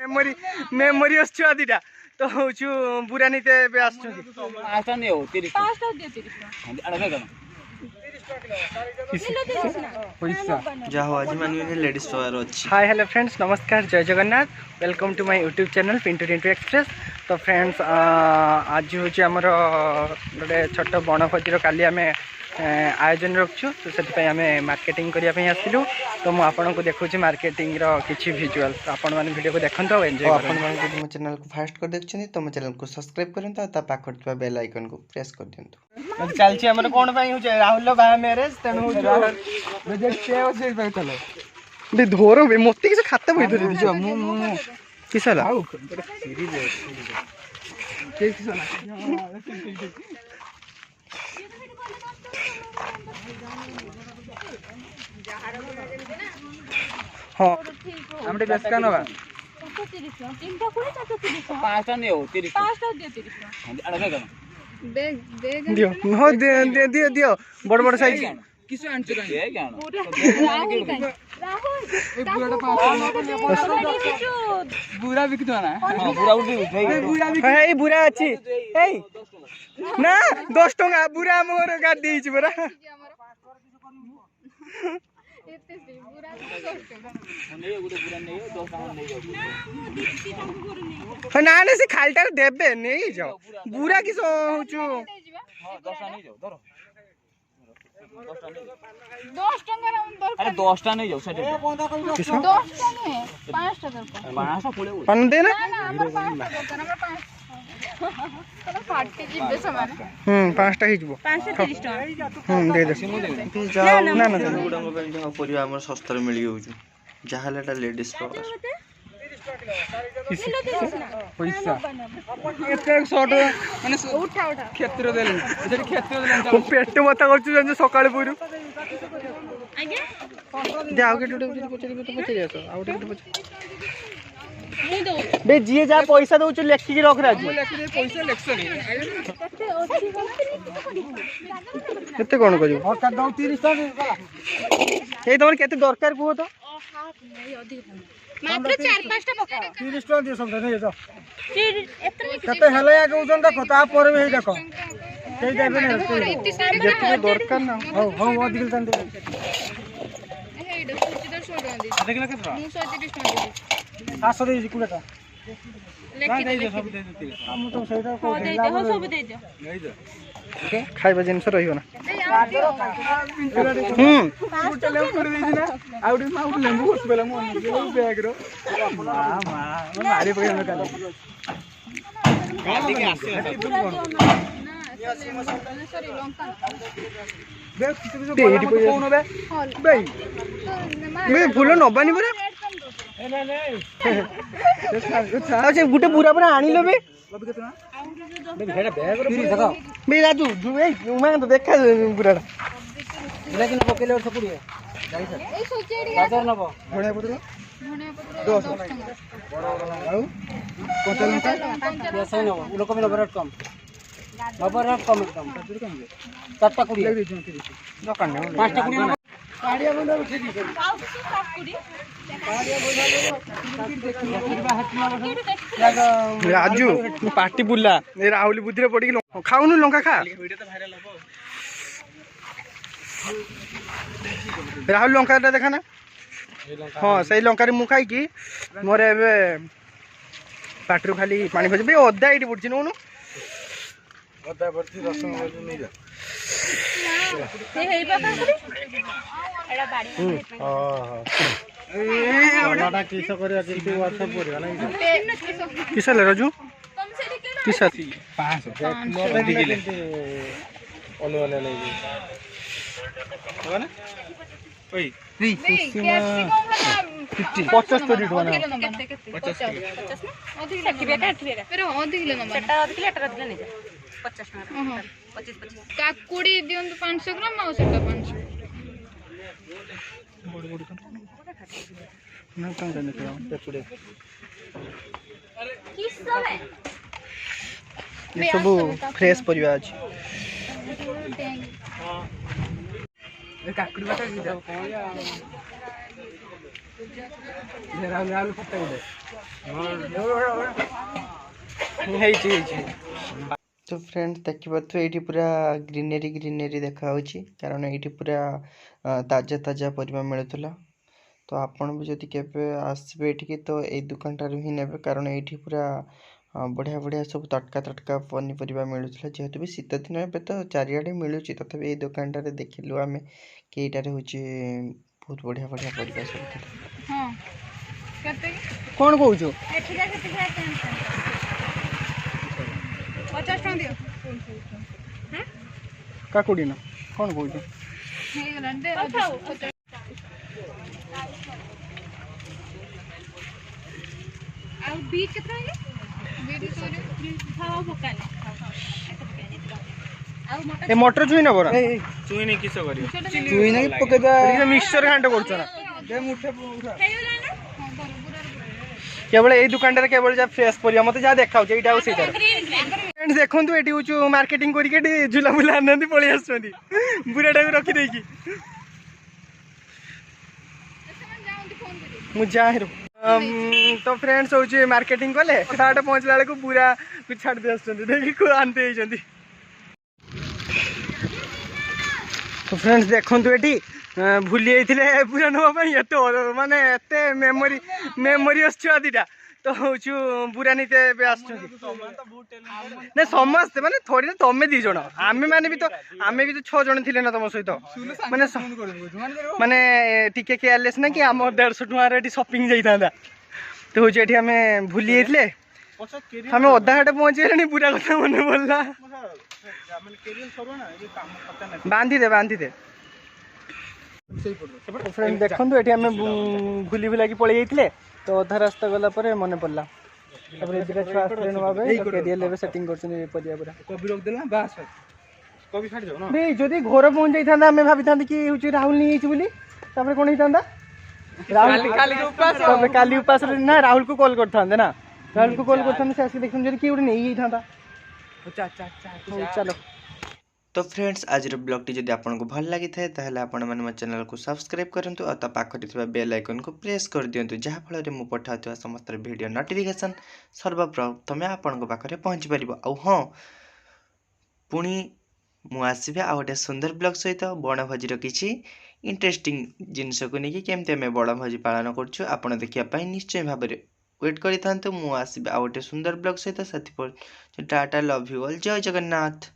Memory memory छुआ दीटा तो हूँ बुरा नीते हाय हेलो फ्रेंड्स नमस्कार जय Jagannath welcome to my YouTube channel Pintu Tintu express. तो फ्रेंड्स आज हूँ आमर गोटे छोट बणभोजी काली आम आयोजन रखु तो से आम मार्केटिंग करने आसलु। तो मुझे आपको देखुची मार्केटिंग किसी भिजुआल तो आपण मैंने वीडियो को देखते और एंजॉय करते। मो चैनल को फास्ट कर देखते तो मो चैनल को सब्सक्राइब करते पाखर बेल आइकन को प्रेस कर दिंतु। चलछि हमर कोन पई हो राहुल बाय मैरिज तेनु रिजेक्ट से चलो बे धोरो बे मोती किस खाता बई धरि दिजो मु किसला सीरीज के किसला हां हमरे बेस का नबा 30 चिंता कोनी 30 पांचटा ने हो 30 पांचटा दियो 30 अड़का का दियो हो दियो दियो बड़ बड़ साइज किसो आंचो का है क्या राहुल बुरा बिक दो ना हां बुरा उठी बुरा बिक ए बुरा अछि ए ना 10 टका बुरा मोर गाड देइछ बरा एते बुरा 10 टका नहीं गुटे बुरा नहीं 10 टका नहीं जाओ ना ना से खालटार देबे नहीं जाओ बुरा किसो होचु हां 10 टका नहीं जाओ धरो 10 टका अरे 10 टका नहीं जाओ सेट 10 टका नहीं 5 टका 5 पड़े पन दे ना हमर 5 टका हमर 5 तोरा फाटे जिबे समान 5 टा ही जिवो 530 टका दे दे जाओ ना ना गुडा मोबाइल जो परिवा हमर सस्ता रे मिल जाउछु जहालेटा लेडीज पर्स पैसा एते शॉर्ट माने उठा उठा क्षेत्र देले एते क्षेत्र देले पेट बता करछु जे सकाळ पुरु आगे दे आउ के टुटे पचरी तो पचरी आसो आउ के पचरी नहीं दो बे जिए जा पैसा दउछु लेखि के रख राजी लेखि दे पैसा लेक्सन कते ओछि कते कोन करियो और का दउ 30 टका ए तमर केते दरकार कुहो तो नहीं अधिक मात्र 4-5 टा पका 30 टका दियो सब दे दो कते हले आगे ओजन देखो ता पर भी देखो सेई देबे ने जेते दरकार ना हो हो अधिक तन दे हेड कुचिदर 100 टका दे अधिक लगे तो 130 टका दे 700 दे जी कुडा लेखि दे सब दे दे हम तो सेटा को दे हो सब दे दे नहीं दे ओके खाइबा जिंस रहियो ना उठले कर दे ना आउडी मा उठले लेंबू बस बेला मो बैग रो मां मारी पके हम काली के आसे सॉरी लंका बे किसी को कोन बे बे फूल नबानी परे ए ना नहीं अच्छा गुटे पूरा पूरा आनी लो बे बे हेडा बैग रो देखो बे राजू ए उमा तो देखा पूरा लेकिन पकेले और सपुड़ी है जाई सर ए सोचेड़ी बाजार नबो धनिया पत्र 10 आउ कोतल का पैसा नबो लोक में रेट कम नबर रेट कम एकदम चारटा कुड़ी लग दे दुकान में पांचटा कुड़ी गाड़िया बोले उठे दी कुड़ी राजू पार्टी बुला राहुल बुद्धि रे पड़ी खाऊनु लंका खा राहुल लंका देखा ना हाँ सही लंका मु खाई कि मोर ए पाटरू खाली पानी भज अदा ये पड़ी नौनु अदा भर्ती रसम नहीं जा किसा ले राजू किसा 50 काकुड़ी दियंतु 500 ग्राम आ सेटा 500 बड़ी बड़ी ना कम करने के काकुड़ी किसो है ये सब फ्रेश परिवा अछि ए काकुड़ी बाटा की जाओ कोन या ये राहुल फटा उडे तो फ्रेंड्स देखिए ये पूरा ग्रीनरी ग्रीनरी देखा कारण ये पूरा ताजा ताजा परिबा मिलुला। तो आपन भी जदि केबे आसबे एठिके तो ये दुकानटार ही नेबे कारण ये पूरा बढ़िया बढ़िया सब तटका तटका पनीपरिया मिलूला जेहेतु भी शीत दिन ए तो चारिआडे मिलूँ तथापि ये दुकानटार देखिलु आम कि यहाँ हूँ बहुत बढ़िया बढ़िया परिबा सब कौन कौचु काकुड़ी ना कौन कौचु बीट कितना है ए मटर चुई न बरा चुई नहीं किस करियो चुई नहीं पके दा मिक्सचर घांट करछ ना दे मुठे केवल ए दुकान रे केवल जा फ्रेश परिया मते जा देखाउ जे इटा उसी तर फ्रेंड्स देखंतु एटी उचु मार्केटिंग करी के झुला मुला आनंदी पळी आछंती बुराटा को रखी देकी मु जाहिर तो फ्रेंड्स हूँ मार्केटिंग कले घाट पहुँचला बेलू पूरा छाड़ दे देखिए आनते होती। तो फ्रेंड्स देखु ये भूली जाते पूरा नापी एत मानने एत मेमोरी मेमोरीस छुआ दीटा तो हूँ पूरा नीते ना समस्ते माने थोड़ी ना तुम्हें दी जन आम मैंने भी तो 6 जन थे ना तुम सहित माने माने टिके केयरलेस ना कि आम 150 टकर सपिंग जाता तो हूँ ये आम भूली जाते आम अधा घाटे पहुँची गले पूरा कथा मन पड़ा बांधी दे फ्रेंड देखो ये आम भूली भूला पलि जाते तो अधा रास्ता गला मन पड़ा सेटिंग जदि घर पहुँच जाता आम भाई था कि राहुल नहीं बोली कौन होता राहुल काली उपास ना राहुल को कॉल करते ना राहुल को कॉल करते देखते किए गोटे नहीं जाता चलो। तो फ्रेंड्स आज ब्लॉग टी जब आपको भल लगी था ताहले आपण माने मो चैनल को सब्सक्राइब करंतु और ता पाखरे थिबा बेल आइकन को प्रेस कर दियंतु जहा फल रे मु पठाउतवा समस्त वीडियो नोटिफिकेशन सर्वप्रथम आपण पाखरे पहुंच परिबो। आ हां पुणी मु आसीबे आ गोटे सुंदर ब्लॉग सहित बणभोजी किसी इंटरेस्टिंग जिनस को लेकिन केमती आम बणभोजी पालन करछु आपण देखिया निश्चय भाव में वेट करि थांतु। मु आसीबे आ गोटे सुंदर ब्लॉग सहित टाटा लव यू ऑल जय जगन्नाथ।